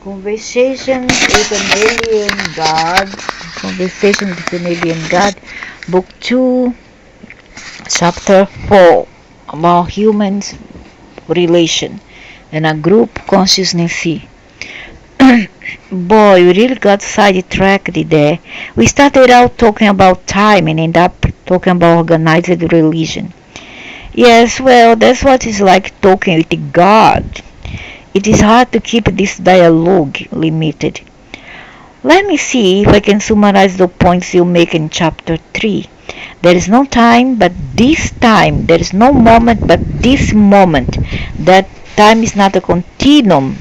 Conversations with an Alien God. Conversations with an Alien God. Book 2, Chapter 4. About humans' relation and a group consciousness. Boy, we really got sidetracked there. We started out talking about time and ended up talking about organized religion. Yes, well, that's what it's like talking with God. It is hard to keep this dialogue limited. Let me see if I can summarize the points you make in chapter 3. There is no time but this time. There is no moment but this moment. That time is not a continuum.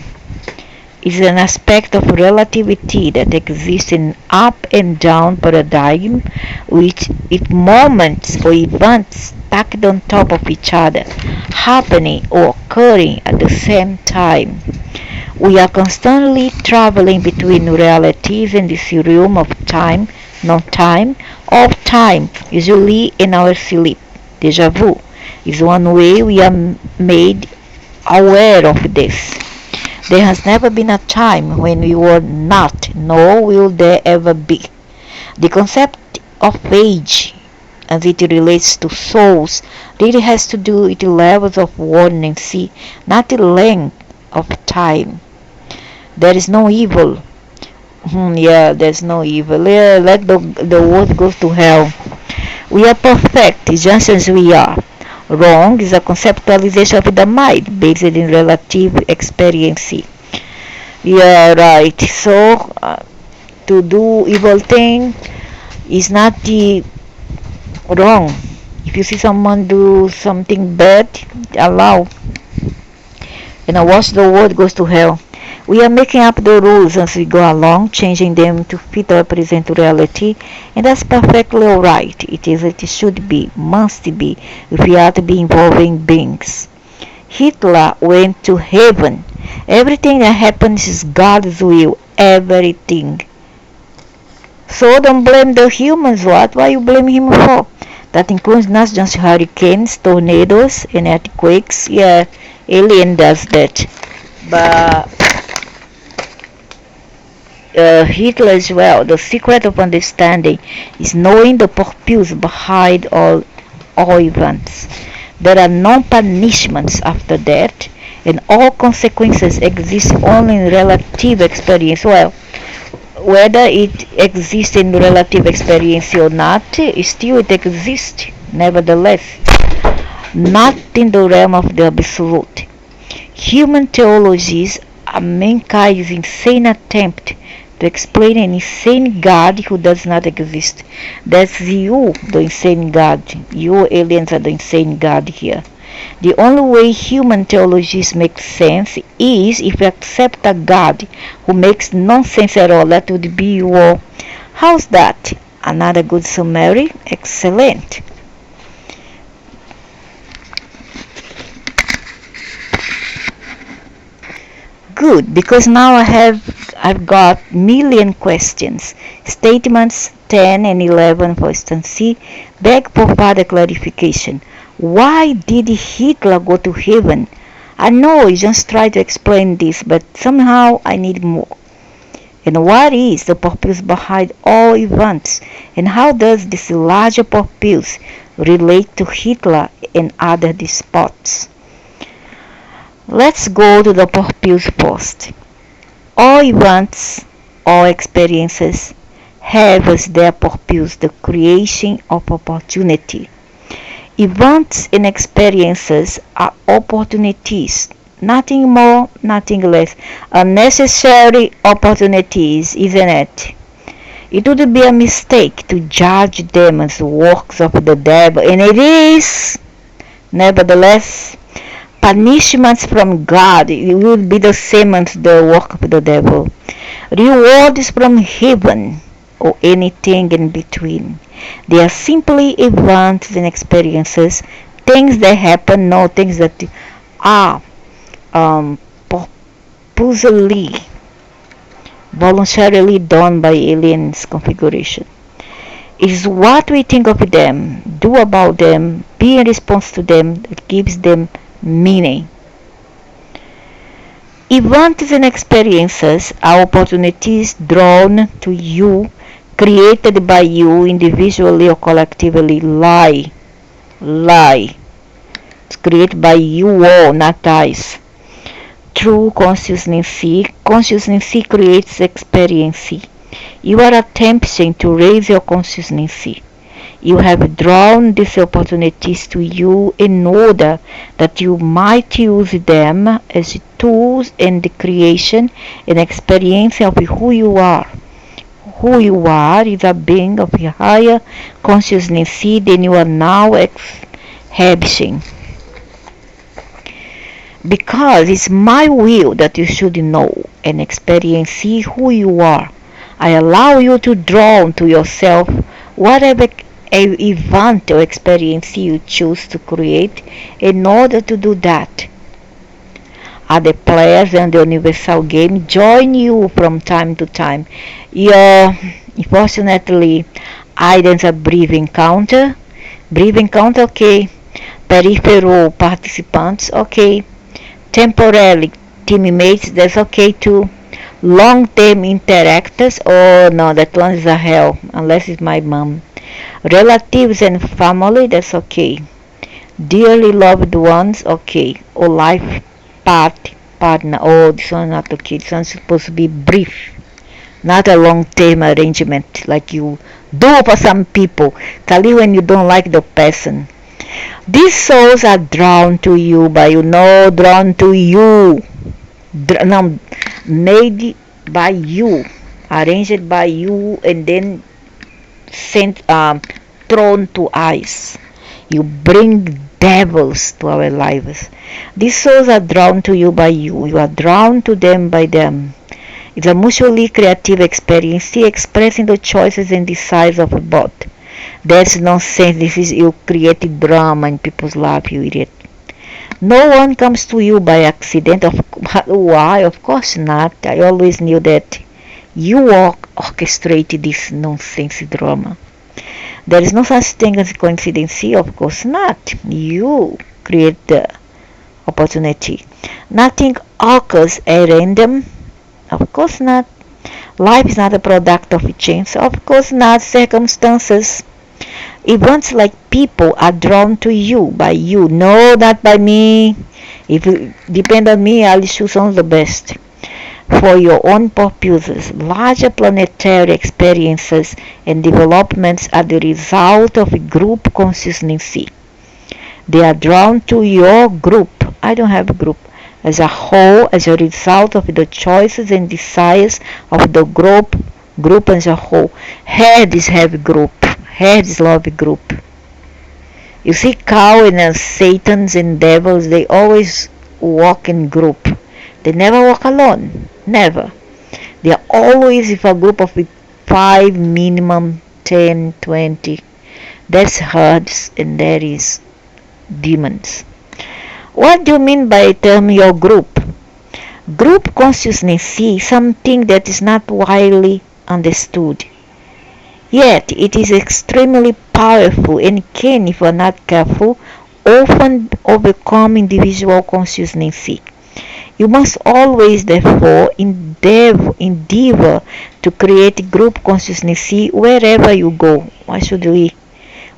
It is an aspect of relativity that exists in up and down paradigm, which with moments or events stacked on top of each other, happening or occurring at the same time. We are constantly traveling between realities in this realm of time, non-time, of time, usually in our sleep. Deja vu is one way we are made aware of this. There has never been a time when we were not, nor will there ever be. The concept of age, as it relates to souls, really has to do with the levels of warning, not the length of time. There is no evil. There's no evil. Yeah, let the world go to hell. We are perfect, just as we are. Wrong is a conceptualization of the mind based in relative experience. Yeah, right. So, to do evil thing is not the wrong. If you see someone do something bad, allow. And watch the world goes to hell. We are making up the rules as we go along, changing them to fit our present reality, and that's perfectly alright. It should be, must be, if we are to be involving beings. Hitler went to heaven. Everything that happens is God's will. Everything. So don't blame the humans. What? Why you blame him for? That includes not just hurricanes, tornadoes, and earthquakes. Yeah, alien does that. But Hitler as well. The secret of understanding is knowing the purpose behind all events. There are no punishments after death, and all consequences exist only in relative experience. Well, whether it exists in relative experience or not, still it exists, nevertheless, not in the realm of the absolute. Human theologies are mankind's insane attempt to explain an insane God who does not exist. That's you, the insane God. You aliens are the insane God here. The only way human theologies make sense is if you accept a God who makes no sense at all. That would be your... How's that? Another good summary? Excellent. Good, because now I've got million questions. Statements 10 and 11, for instance, beg for further clarification. Why did Hitler go to heaven? I know you just try to explain this, but somehow I need more. And what is the purpose behind all events? And how does this larger purpose relate to Hitler and other despots? Let's go to the purpose first. All events, all experiences have as their purpose the creation of opportunity. Events and experiences are opportunities, nothing more, nothing less. Unnecessary opportunities, isn't it? It would be a mistake to judge them as works of the devil, and it is. Nevertheless, punishments from God will be the same as the work of the devil. Rewards from heaven or anything in between. They are simply events and experiences, things that happen, no things that are purposely, voluntarily done by aliens configuration. It is what we think of them, do about them, be in response to them that gives them meaning. Events and experiences are opportunities drawn to you, created by you individually or collectively. Lie. It's created by you all, not us. True consciousness. Consciousness creates experience. You are attempting to raise your consciousness. You have drawn these opportunities to you in order that you might use them as tools in the creation and experience of who you are. Who you are is a being of a higher consciousness than you are now exhibiting. Because it's my will that you should know and experience who you are. I allow you to draw to yourself whatever event or experience you choose to create in order to do that. Other players in the universal game join you from time to time. Unfortunately, items a brief encounter. Okay. Peripheral participants, okay. Temporarily teammates, that's okay too. Long-term interactors, oh no, that one is a hell, unless it's my mom. Relatives and family, that's okay. Dearly loved ones, okay. Or life partner, oh, this one not okay. This one's supposed to be brief, not a long-term arrangement like you do for some people. Kali when you don't like the person. These souls are drawn to you by you, no, drawn to you. Made by you, arranged by you, and then sent, thrown to us. You bring devils to our lives. These souls are drawn to you by you. You are drawn to them by them. It's a mutually creative experience, expressing the choices and desires of both. There's no sense. This is you creating drama in people's life, you idiot. No one comes to you by accident. Why? Of course not. I always knew that you orchestrated this nonsense drama. There is no such thing as coincidence. Of course not. You create the opportunity. Nothing occurs at random. Of course not. Life is not a product of chance. Of course not. Circumstances. Events like people are drawn to you by you. No, not by me. If you depend on me, I'll choose only the best. For your own purposes, larger planetary experiences and developments are the result of group consciousness. They are drawn to your group. I don't have a group. As a whole, as a result of the choices and desires of the group as a whole. Heads have group. Heads love group. You see, cow and satans and devils, they always walk in group. They never walk alone. Never. They are always with a group of 5, minimum 10, 20. That's herds and that is demons. What do you mean by term your group? Group consciousness is something that is not widely understood. Yet it is extremely powerful and can, if you are not careful, often overcome individual consciousness. You must always, therefore, endeavor to create group consciousness wherever you go. Why should we?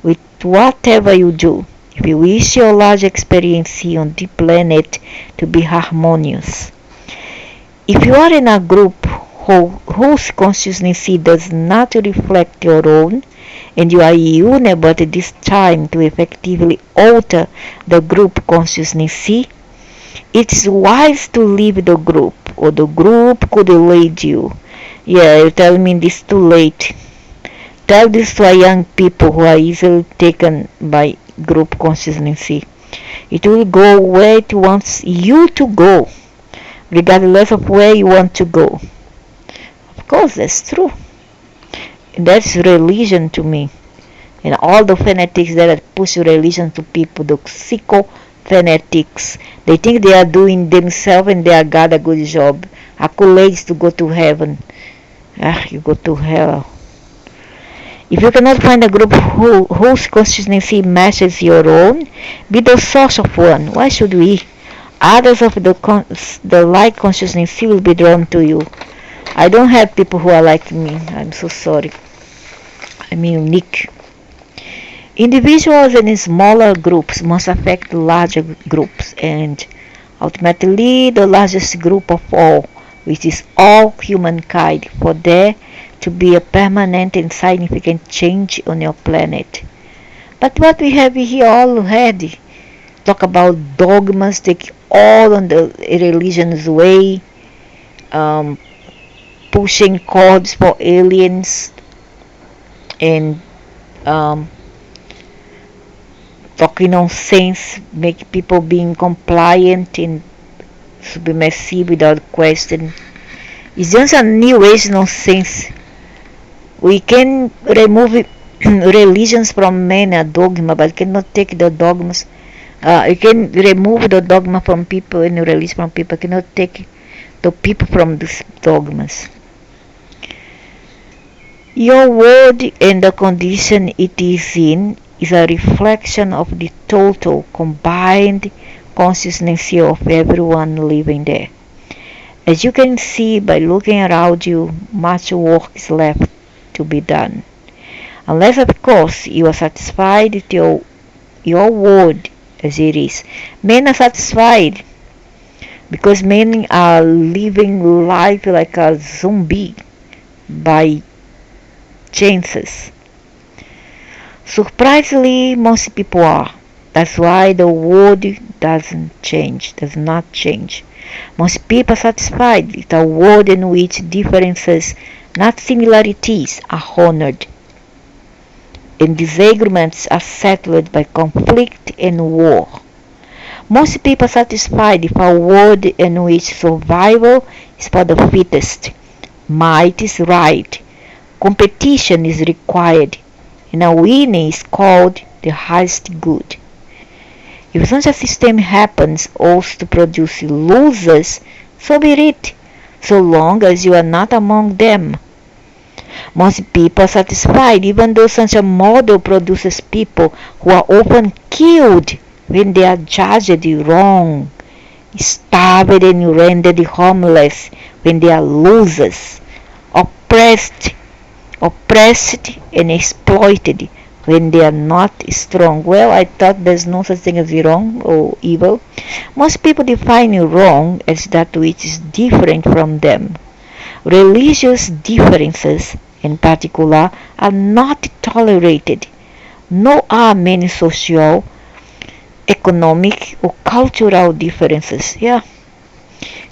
With whatever you do, if you wish your large experience on the planet to be harmonious. If you are in a group whose consciousness does not reflect your own, and you are unable at this time to effectively alter the group consciousness, it is wise to leave the group, or the group could lead you. Yeah, you tell me this too late. Tell this to young people who are easily taken by group consciousness. It will go where it wants you to go, regardless of where you want to go. Of course, that's true. That's religion to me. And all the fanatics that push religion to people, the psycho-fanatics, they think they are doing themselves and they are got a good job. Accolades to go to heaven. You go to hell. If you cannot find a group whose consciousness matches your own, be the source of one. Why should we? others of the like consciousness will be drawn to you. I don't have people who are like me. I'm so sorry. I'm unique. Individuals and smaller groups must affect larger groups and ultimately the largest group of all, which is all humankind, for there to be a permanent and significant change on your planet. But what we have here already, talk about dogmas, take all on the religion's way, um, pushing codes for aliens, and talking nonsense, make people being compliant and submissive without question. It's just a new age nonsense. We can remove religions from many dogma, but cannot take the dogmas. You can remove the dogma from people and religion from people. Cannot take the people from these dogmas. Your world and the condition it is in is a reflection of the total combined consciousness of everyone living there. As you can see by looking around you, much work is left to be done. Unless, of course, you are satisfied with your world as it is. Men are satisfied because men are living life like a zombie by chances. Surprisingly, most people are. That's why the world does not change. Most people are satisfied with a world in which differences, not similarities, are honored, and disagreements are settled by conflict and war. Most people are satisfied with a world in which survival is for the fittest, might is right, competition is required, and a winner is called the highest good. If such a system happens also to produce losers, so be it, so long as you are not among them. Most people are satisfied even though such a model produces people who are often killed when they are judged wrong, starved and rendered homeless when they are losers, oppressed and exploited when they are not strong. Well, I thought there's no such thing as wrong or evil. Most people define wrong as that which is different from them. Religious differences, in particular, are not tolerated, nor are many social, economic, or cultural differences. Yeah,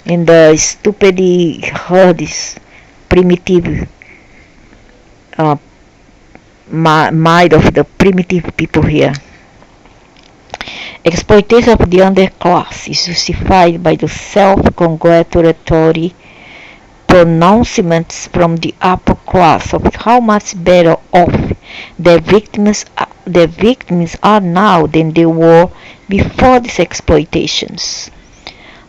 and the stupidly herds, primitive mind of the primitive people here. Exploitation of the underclass is justified by the self-congratulatory pronouncements from the upper class of how much better off their victims are now than they were before these exploitations.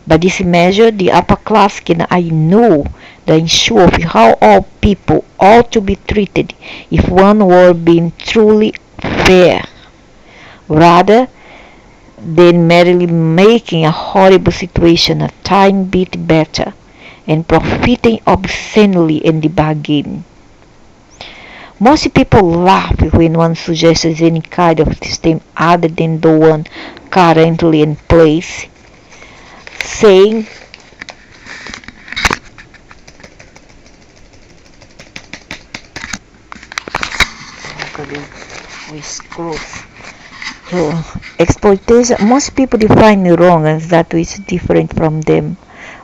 By this measure, the upper class can know the issue of how all people ought to be treated if one were being truly fair, rather than merely making a horrible situation a tiny bit better and profiting obscenely in the bargain. Most people laugh when one suggests any kind of system other than the one currently in place, saying exploitation. Most people define wrong as that which is different from them.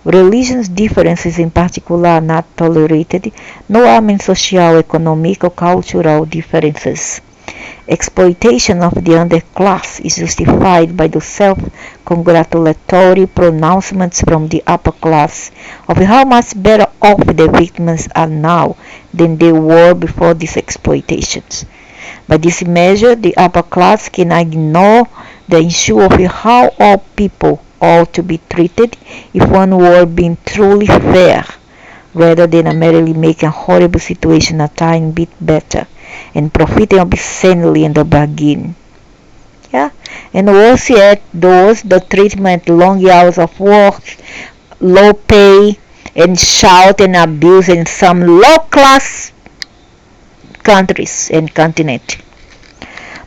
Religious differences in particular are not tolerated, nor are many social, economic, or cultural differences. Exploitation of the underclass is justified by the self-congratulatory pronouncements from the upper class of how much better off the victims are now than they were before these exploitations. By this measure, the upper class can ignore the issue of how all people ought to be treated if one were being truly fair, rather than merely making a horrible situation a tiny bit better and profiting obscenely in the bargain. Yeah, and worse yet, those the treatment, long hours of work, low pay, and shout and abuse in some low-class countries and continent.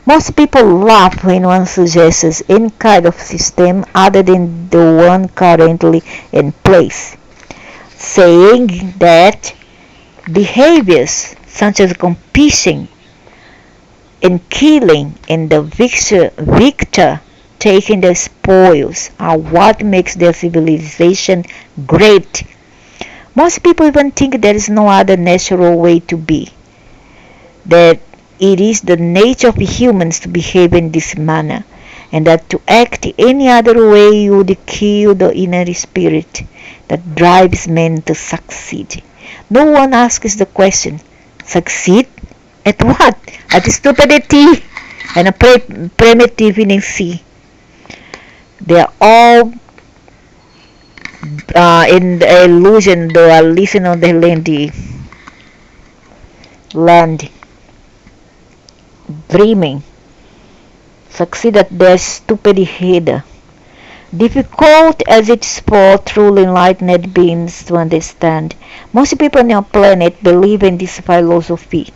Most people laugh when one suggests any kind of system other than the one currently in place, saying that behaviors such as competition and killing and the victor taking the spoils are what makes their civilization great. Most people even think there is no other natural way to be, that it is the nature of humans to behave in this manner, and that to act any other way would kill the inner spirit that drives men to succeed. No one asks the question, succeed? At what? At stupidity and a primitiveness. They are all in the illusion, they are living on the land, dreaming, succeed at their stupid head. Difficult as it is for truly enlightened beings to understand, most people on our planet believe in this philosophy.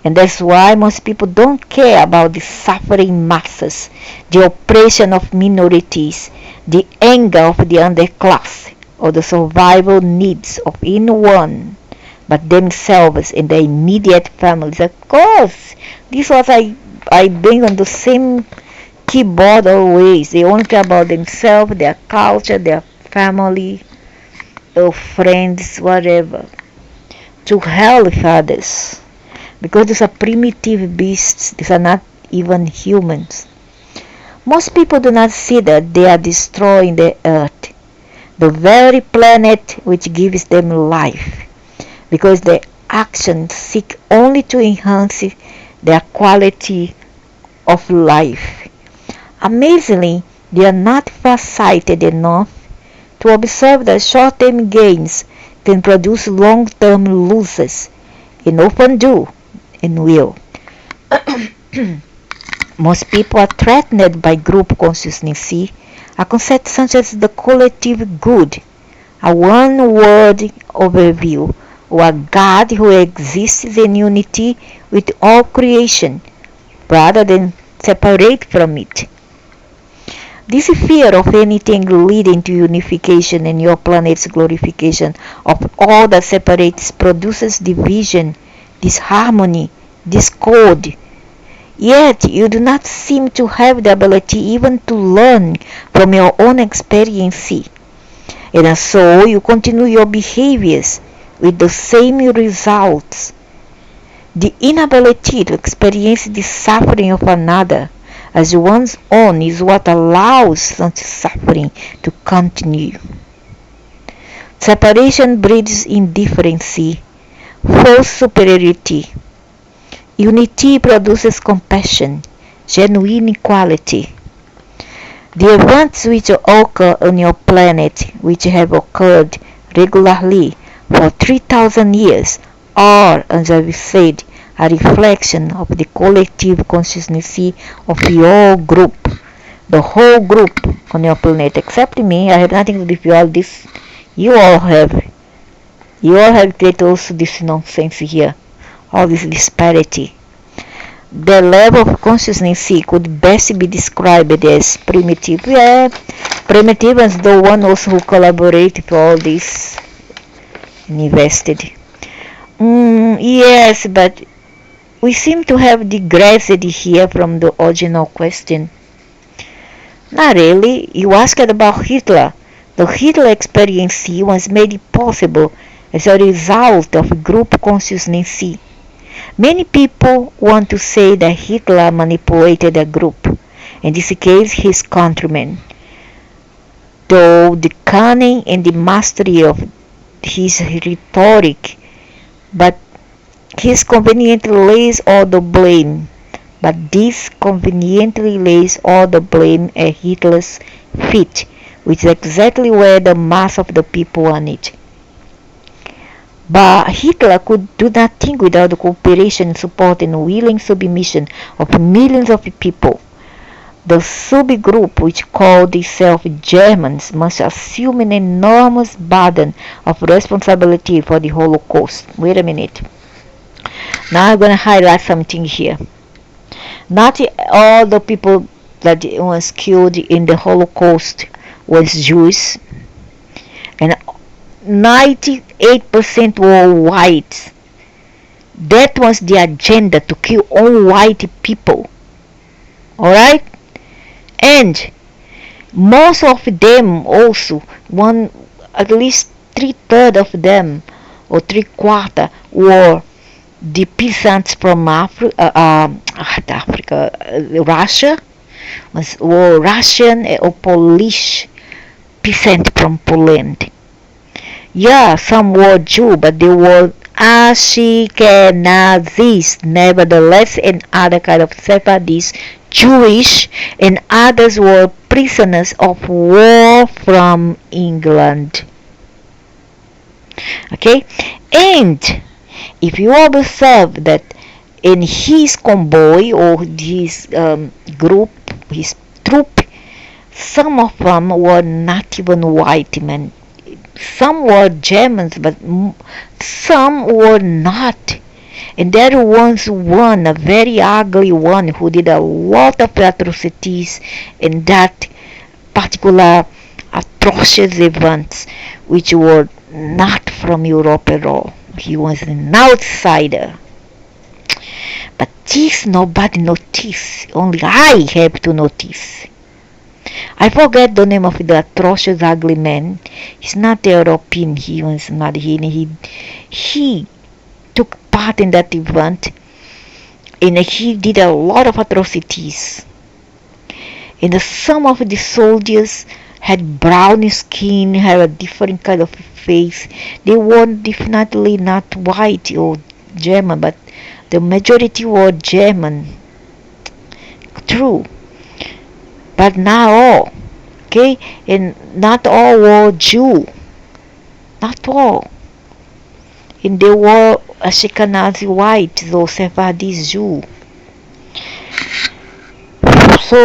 And that's why most people don't care about the suffering masses, the oppression of minorities, the anger of the underclass, or the survival needs of anyone but themselves and their immediate families. Of course, this was I bring on the same keyboard always. They only care about themselves, their culture, their family, their friends, whatever. To hell with others. Because these are primitive beasts, these are not even humans. Most people do not see that they are destroying the earth, the very planet which gives them life, because their actions seek only to enhance their quality of life. Amazingly, they are not far-sighted enough to observe that short-term gains can produce long-term losses, and often do and will. Most people are threatened by group consciousness, a concept such as the collective good, a one-word overview, or a God who exists in unity with all creation, rather than separate from it. This fear of anything leading to unification and your planet's glorification of all that separates produces division, disharmony, discord. Yet you do not seem to have the ability even to learn from your own experience. And so you continue your behaviors with the same results. The inability to experience the suffering of another as one's own is what allows such suffering to continue. Separation breeds indifference, false superiority. Unity produces compassion, genuine equality. The events which occur on your planet, which have occurred regularly for 3,000 years, are, as I've said, a reflection of the collective consciousness of your group, the whole group on your planet. Except me, I have nothing to do with all this. You all have created also this nonsense here, all this disparity. The level of consciousness could best be described as primitive. Yeah, primitive as the one also who collaborated for all this and invested. Yes, but we seem to have digressed here from the original question. Not really. You asked about Hitler. The Hitler experience was made possible as a result of group consciousness. Many people want to say that Hitler manipulated a group, in this case his countrymen, though the cunning and the mastery of his rhetoric, but this conveniently lays all the blame at Hitler's feet, which is exactly where the mass of the people want it. But Hitler could do nothing without the cooperation, support, and willing submission of millions of people. The subgroup which called itself Germans must assume an enormous burden of responsibility for the Holocaust. Wait a minute. Now I'm going to highlight something here. Not all the people that was killed in the Holocaust was Jews, and 98% were white. That was the agenda, to kill all white people. Alright? And most of them also, at least 3/3 of them, or 3/4, were the peasants from Russia, were Russian or Polish peasants from Poland. Yeah, some were Jew, but they were Ashkenazis, nevertheless, and other kind of Sephardists, Jewish, and others were prisoners of war from England. Okay, and if you observe that in his convoy or his group, his troop, some of them were not even white men. Some were Germans, but some were not. And there was one, a very ugly one, who did a lot of atrocities in that particular atrocious events, which were not from Europe at all. He was an outsider. But this nobody noticed. Only I have to notice. I forget the name of the atrocious ugly man. He's not European. He was not here. He took part in that event, and he did a lot of atrocities. And some of the soldiers had brown skin, had a different kind of face. They were definitely not white or German, but the majority were German. True. But not all. Okay? And not all were Jew. Not all. And they were Ashkenazi white, those Sephardi's Jew. So,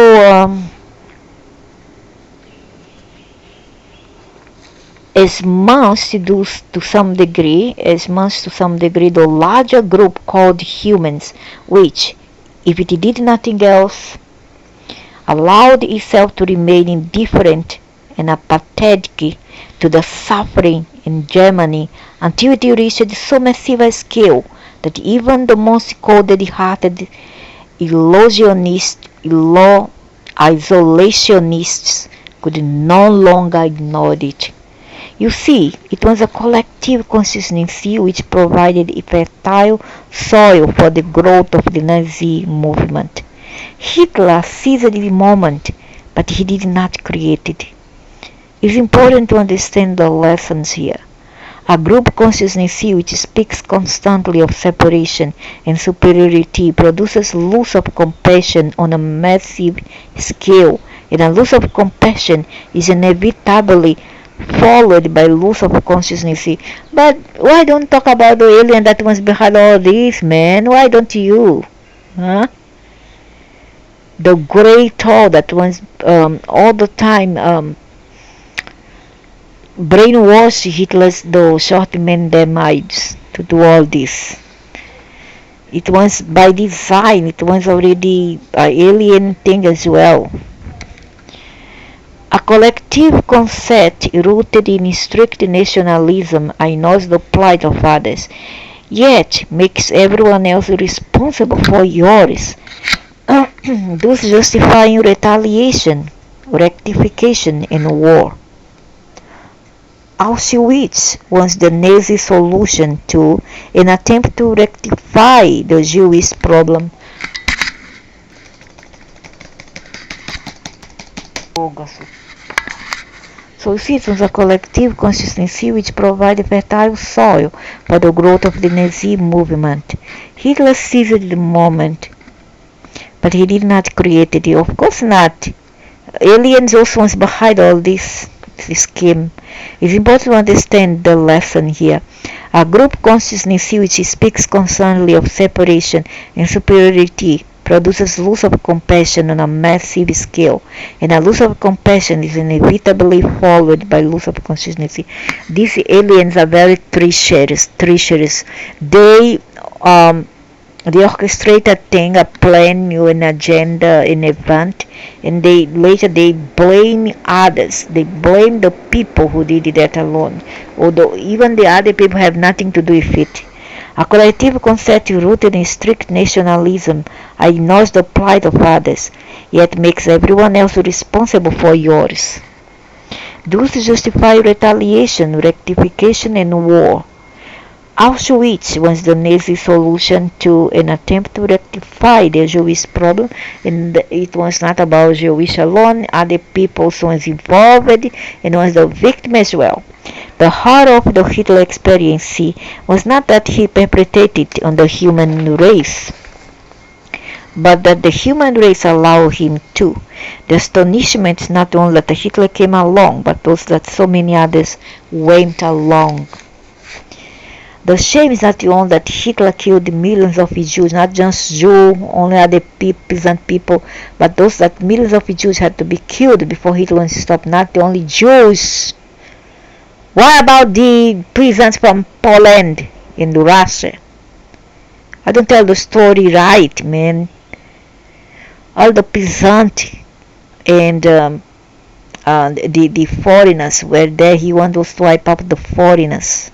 as much to some degree, the larger group called humans, which, if it did nothing else, allowed itself to remain indifferent and apathetic to the suffering in Germany until it reached so massive a scale that even the most cold-hearted isolationists could no longer ignore it. You see, it was a collective consciousness which provided a fertile soil for the growth of the Nazi movement. Hitler seized the moment, but he did not create it. It's important to understand the lessons here. A group consciousness which speaks constantly of separation and superiority produces loss of compassion on a massive scale, and a loss of compassion is inevitably followed by loss of consciousness. But why don't talk about the alien that was behind all this, man? Why don't you? Huh? The great thought that was all the time brainwash Hitler's the short men their minds to do all this. It was by design. It was already an alien thing as well. A collective concept rooted in strict nationalism ignores the plight of others, yet makes everyone else responsible for yours, thus justifying retaliation, rectification, and war. Auschwitz was the Nazi solution to an attempt to rectify the Jewish problem. So you see, it was a collective consciousness which provided fertile soil for the growth of the Nazi movement. Hitler seized the moment, but he did not create it. Of course not. Aliens also was behind all this scheme. It's important to understand the lesson here. A group consciousness which speaks constantly of separation and superiority produces loss of compassion on a massive scale, and a loss of compassion is inevitably followed by loss of consciousness. These aliens are very treacherous. They they orchestrate a thing, a plan, an agenda, an event, and they blame others. They blame the people who did that alone, although even the other people have nothing to do with it. A collective concept rooted in strict nationalism ignores the plight of others, yet makes everyone else responsible for yours. Thus justify retaliation, rectification, and war. Auschwitz was the Nazi solution to an attempt to rectify the Jewish problem, and it was not about Jewish alone, other peoples was involved and was the victim as well. The heart of the Hitler experience was not that he perpetrated on the human race, but that the human race allowed him to. The astonishment is not only that Hitler came along, but also that so many others went along. The shame is not only that Hitler killed millions of Jews, not just Jews, only other peasant people, but those that millions of Jews had to be killed before Hitler was stopped, not only Jews. What about the peasants from Poland and Russia? I don't tell the story right, man. All the peasants and the foreigners were there. He wanted to wipe out the foreigners.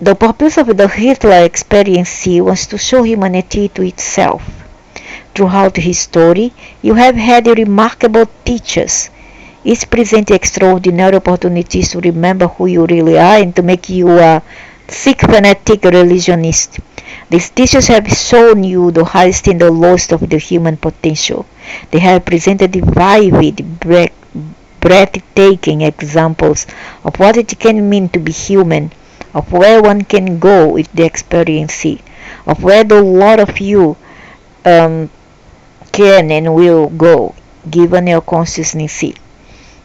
The purpose of the Hitler experience was to show humanity to itself. Throughout his story, you have had remarkable teachers. Each present extraordinary opportunities to remember who you really are and to make you a sick fanatic religionist. These teachers have shown you the highest and the lowest of the human potential. They have presented vivid, breathtaking examples of what it can mean to be human, of where one can go with the experience, of where the lot of you can and will go, given your consciousness.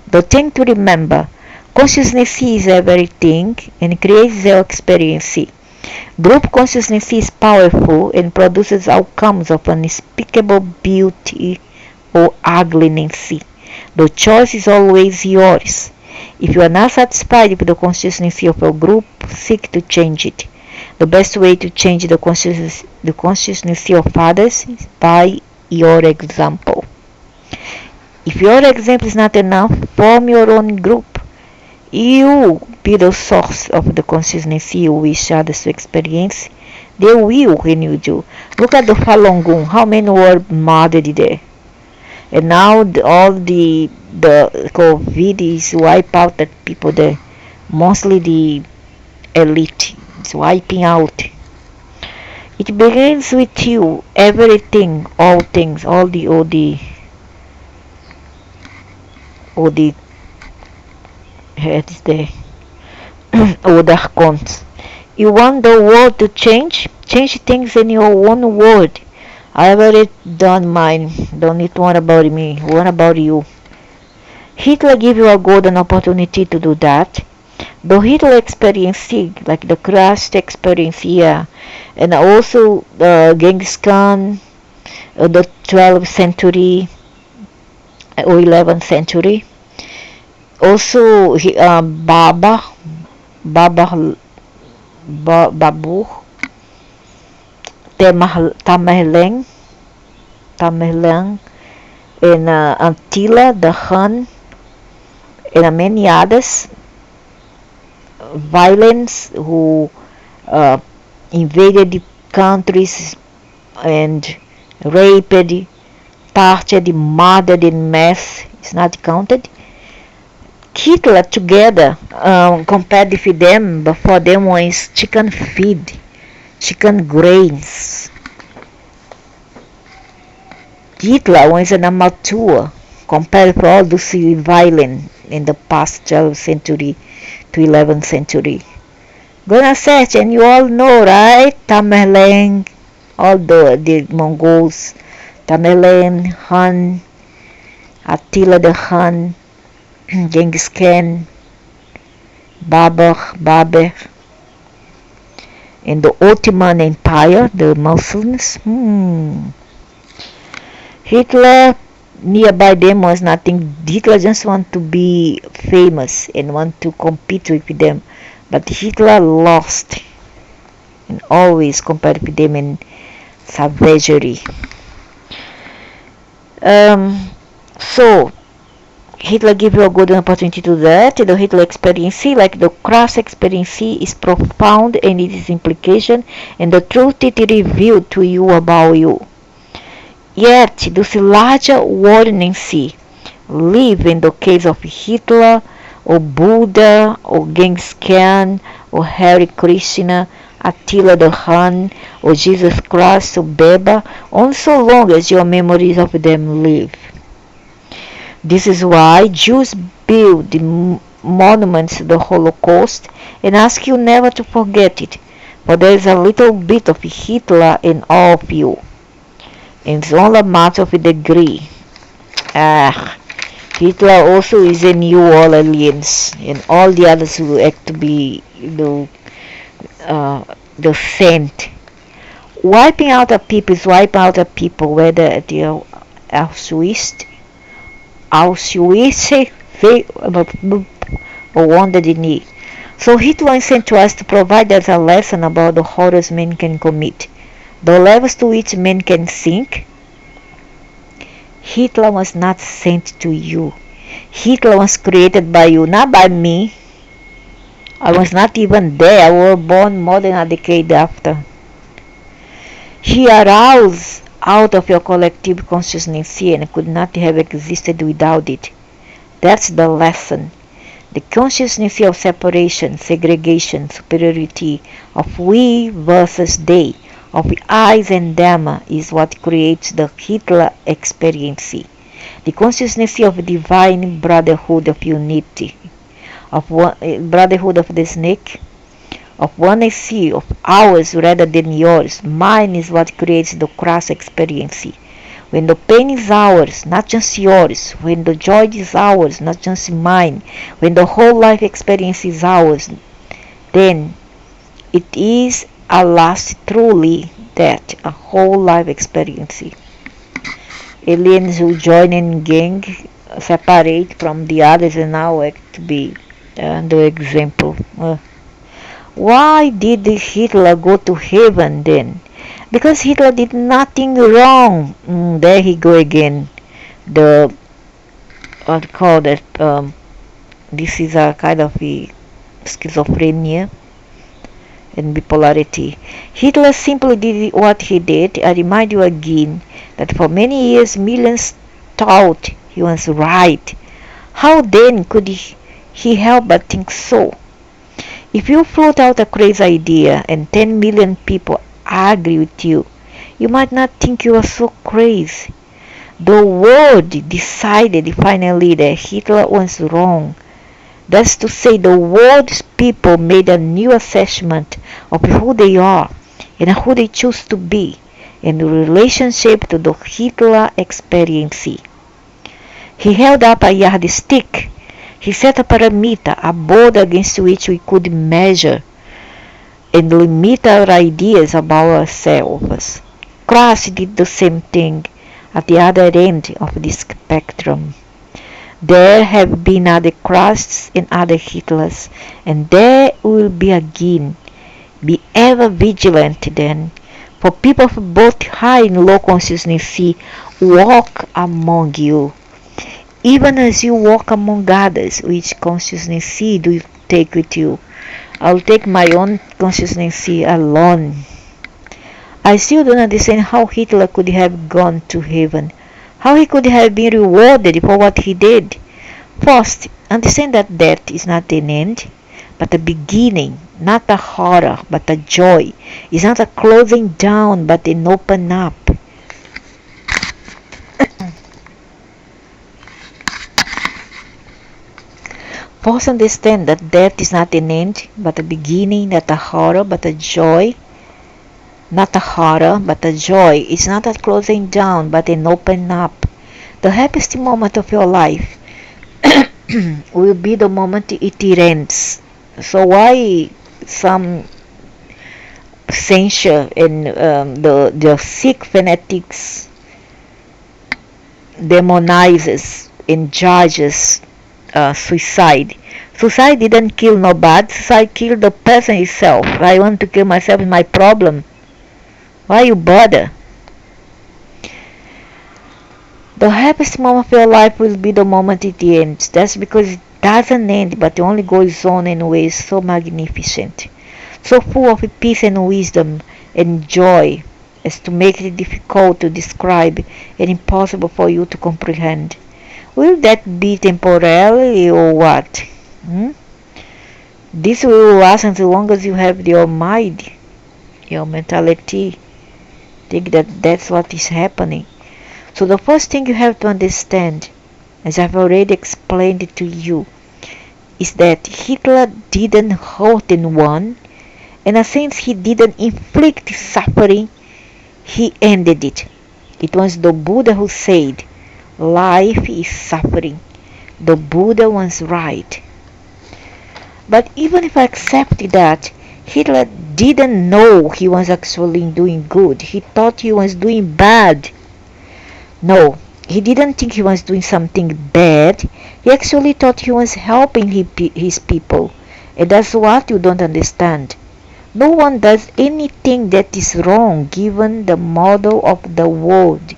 The thing to remember, consciousness is everything and creates your experience. Group consciousness is powerful and produces outcomes of unspeakable beauty or ugliness. The choice is always yours. If you are not satisfied with the consciousness of your group, seek to change it. The best way to change the consciousness of others is by your example. If your example is not enough, form your own group. You be the source of the consciousness you wish others to experience. They will when you do. Look at the Falun Gong. How many were murdered there? And now all the COVID is wipe out the people there. Mostly the elite. It's wiping out. It begins with you. Everything, all things, all the heads there. Other cons. You want the world to change? Change things in your own world. I've already done mine. Don't need to worry about me. What about you? Hitler gave you a golden opportunity to do that. The Hitler experience, like the crashed experience here, and also Genghis Khan, the 12th century or 11th century. Also, Babur, Tamerlane, and Attila the Hun, and many others. Violence who invaded the countries and raped, tortured, murdered in mass is not counted. Hitler together compared with them, but for them was chicken feed, chicken grains. Hitler was an amateur compared to all those violent in the past 12th century to 11th century. Gonna search and you all know, right? Tamerlane, all the Mongols, Tamerlane, Han, Attila the Hun, Genghis Khan, Babur, and the Ottoman Empire, the Muslims. Hitler, nearby them was nothing. Hitler just want to be famous and want to compete with them. But Hitler lost and always compared with them in savagery. So Hitler gave you a golden opportunity to do that. The Hitler experience, like the cross experience, is profound in its implication and the truth it revealed to you about you. Yet, this larger ordinance live in the case of Hitler, or Buddha, or Genghis Khan, or Hare Krishna, Attila the Hun, or Jesus Christ, or Beba, only so long as your memories of them live. This is why Jews build monuments to the Holocaust and ask you never to forget it, for there is a little bit of Hitler in all of you. And it's all a matter of degree. Hitler also is in you all aliens, and all the others who act to be the saint. Wiping out a people is wiping out a people, whether at the Auschwitz, or Wounded Knee. So Hitler is sent to us to provide us a lesson about the horrors men can commit, the levels to which men can sink. Hitler was not sent to you. Hitler was created by you, not by me. I was not even there. I was born more than a decade after. He arose out of your collective consciousness and could not have existed without it. That's the lesson. The consciousness of separation, segregation, superiority, of we versus they, of I and them is what creates the Hitler experience. The consciousness of divine brotherhood of unity, of brotherhood of the snake, of oneness of ours rather than yours. Mine is what creates the cross experience. When the pain is ours, not just yours. When the joy is ours, not just mine. When the whole life experience is ours, then it is at last truly that, a whole life experience. Aliens who join in gang separate from the others and now act to be the example. Why did Hitler go to heaven then? Because Hitler did nothing wrong. There he go again. The what do you call that? This is a kind of a schizophrenia and bipolarity. Hitler simply did what he did. I remind you again that for many years millions thought he was right. How then could he help but think so? If you float out a crazy idea and 10 million people agree with you, you might not think you are so crazy. The world decided finally that Hitler was wrong. That's to say, the world's people made a new assessment of who they are and who they choose to be in relationship to the Hitler experience. He held up a yardstick. He set a parameter, a board against which we could measure and limit our ideas about ourselves. Class did the same thing at the other end of the spectrum. There have been other Christs and other Hitlers, and there will be again. Be ever vigilant then, for people of both high and low consciousness walk among you. Even as you walk among others, which consciousness do you take with you? I'll take my own consciousness alone. I still don't understand how Hitler could have gone to heaven, how he could have been rewarded for what he did. First, understand that death is not an end, but a beginning, not a horror, but a joy. It's not a closing down, but an open up. First, understand that death is not an end, but a beginning, not a horror, but a joy. Not a horror, but a joy. It's not a closing down, but an open up. The happiest moment of your life will be the moment it ends. So why some censure and the sick fanatics demonizes and judges suicide. Suicide didn't kill nobody. Suicide killed the person himself. I want to kill myself is my problem. Why you bother? The happiest moment of your life will be the moment it ends. That's because it doesn't end, but it only goes on in ways so magnificent, so full of peace and wisdom and joy as to make it difficult to describe and impossible for you to comprehend. Will that be temporarily or what? Hmm? This will last as long as you have your mind, your mentality. Think that that's what is happening. So the first thing you have to understand, as I've already explained it to you, is that Hitler didn't hurt anyone, and since he didn't inflict suffering, he ended it. It was the Buddha who said, life is suffering. The Buddha was right. But even if I accept that, Hitler didn't know he was actually doing good. He thought he was doing bad. No, he didn't think he was doing something bad. He actually thought he was helping his people. And that's what you don't understand. No one does anything that is wrong given the model of the world.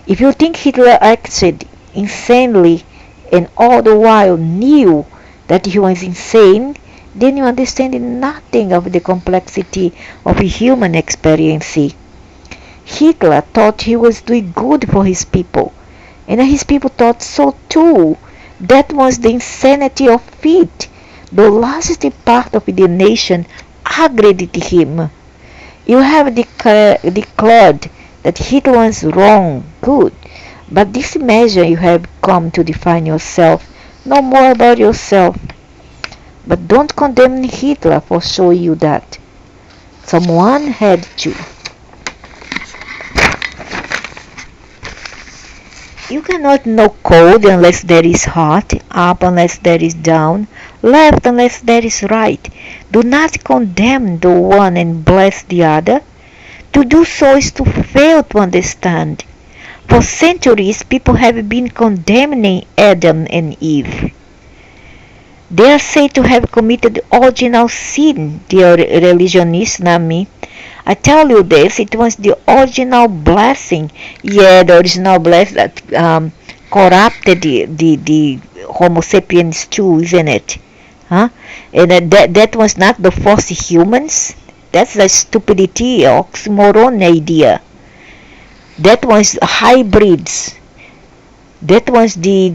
If you think Hitler acted insanely and all the while knew that he was insane, then you understand nothing of the complexity of human experience. Hitler thought he was doing good for his people, and his people thought so too. That was the insanity of it. The largest part of the nation agreed with him. You have declared that Hitler was wrong, good, but this measure you have come to define yourself, know more about yourself. But don't condemn Hitler for showing you that. Someone had to. You cannot know cold unless there is hot, up unless there is down, left unless there is right. Do not condemn the one and bless the other. To do so is to fail to understand. For centuries, people have been condemning Adam and Eve. They are said to have committed the original sin, the religionists, not me. I tell you this, it was the original blessing. Yeah, the original blessing that corrupted the Homo sapiens too, isn't it? Huh? And that was not the first humans. That's a stupidity, oxymoron idea. That was hybrids. That was the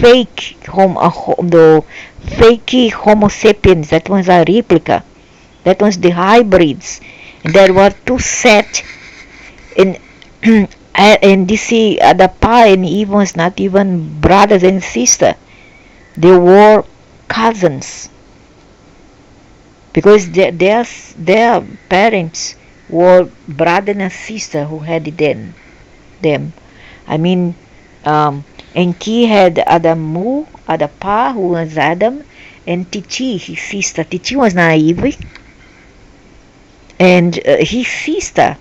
fake the fake Homo sapiens. That was a replica. That was the hybrids. There were two sets, and and this Adam and Eve was not even brothers and sisters. They were cousins because their parents were brother and sister who had them. I mean, Enki had Adapa, who was Adam, and Titi, his sister. Titi was naive, and his sister,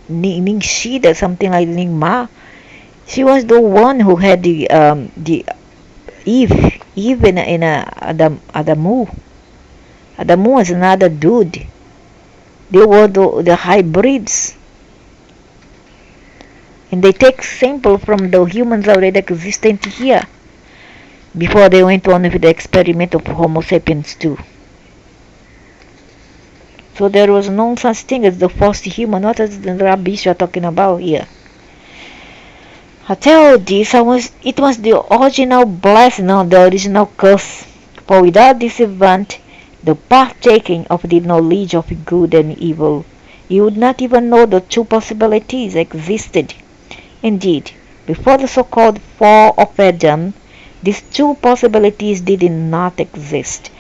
Ningshida, something like Ningma, she was the one who had the Eve in Adamu. Adamu was another dude. They were the hybrids. And they take sample from the humans already existent here before they went on with the experiment of Homo sapiens too. So there was no such thing as the first human. What is the rubbish you are talking about here? I tell you this, it was the original blessing, not the original curse. For without this event, the partaking of the knowledge of good and evil, you would not even know the two possibilities existed. Indeed, before the so-called fall of Adam, these two possibilities did not exist.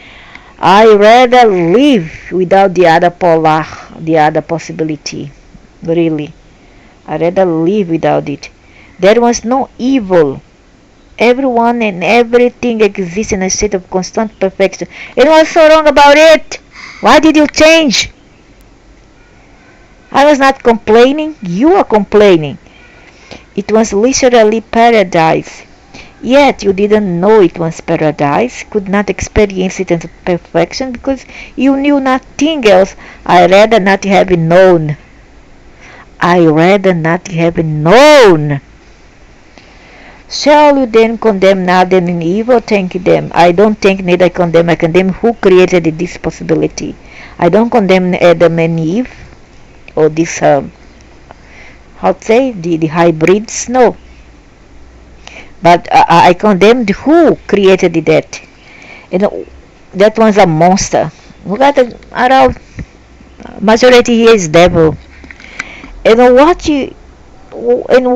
I rather live without the other possibility. Really. I rather live without it. There was no evil Everyone and everything exists in a state of constant perfection. And what's so wrong about it? Why did you change? I was not complaining. You are complaining. It was literally paradise. Yet you didn't know it was paradise, could not experience it as perfection because you knew nothing else. I rather not have known. I rather not have known. Shall you then condemn Adam and Eve or thank them? I don't thank neither condemn. I condemn who created this possibility. I don't condemn Adam and Eve or this, how to say, the hybrids. No. But I condemned who created that. You know, that was a monster. Look at the around majority here is devil. And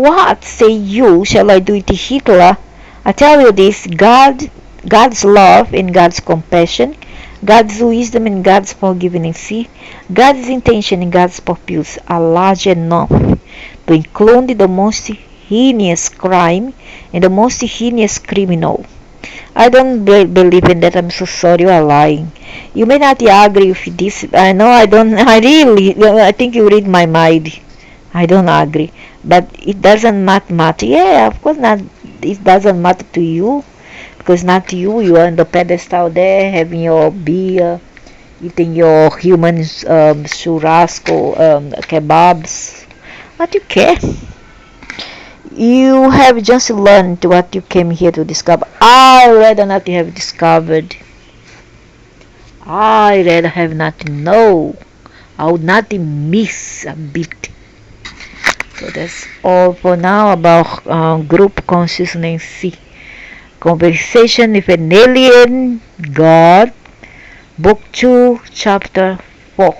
what say you shall I do it to Hitler? I tell you this, God's love and God's compassion, God's wisdom and God's forgiveness, God's intention and God's purpose are large enough to include the most heinous crime and the most heinous criminal. I don't believe in that. I'm so sorry, you are lying. You may not agree with this. I know I don't. I think you read my mind. I don't agree. But it doesn't matter. Yeah, of course not. It doesn't matter to you. Because not you. You are on the pedestal there, having your beer, eating your human churrasco, kebabs. What you care? You have just learned what you came here to discover. I rather not have discovered. I rather have not know. I would not miss a bit. So that's all for now about group consciousness. Conversation with an alien God. Book 2, Chapter 4.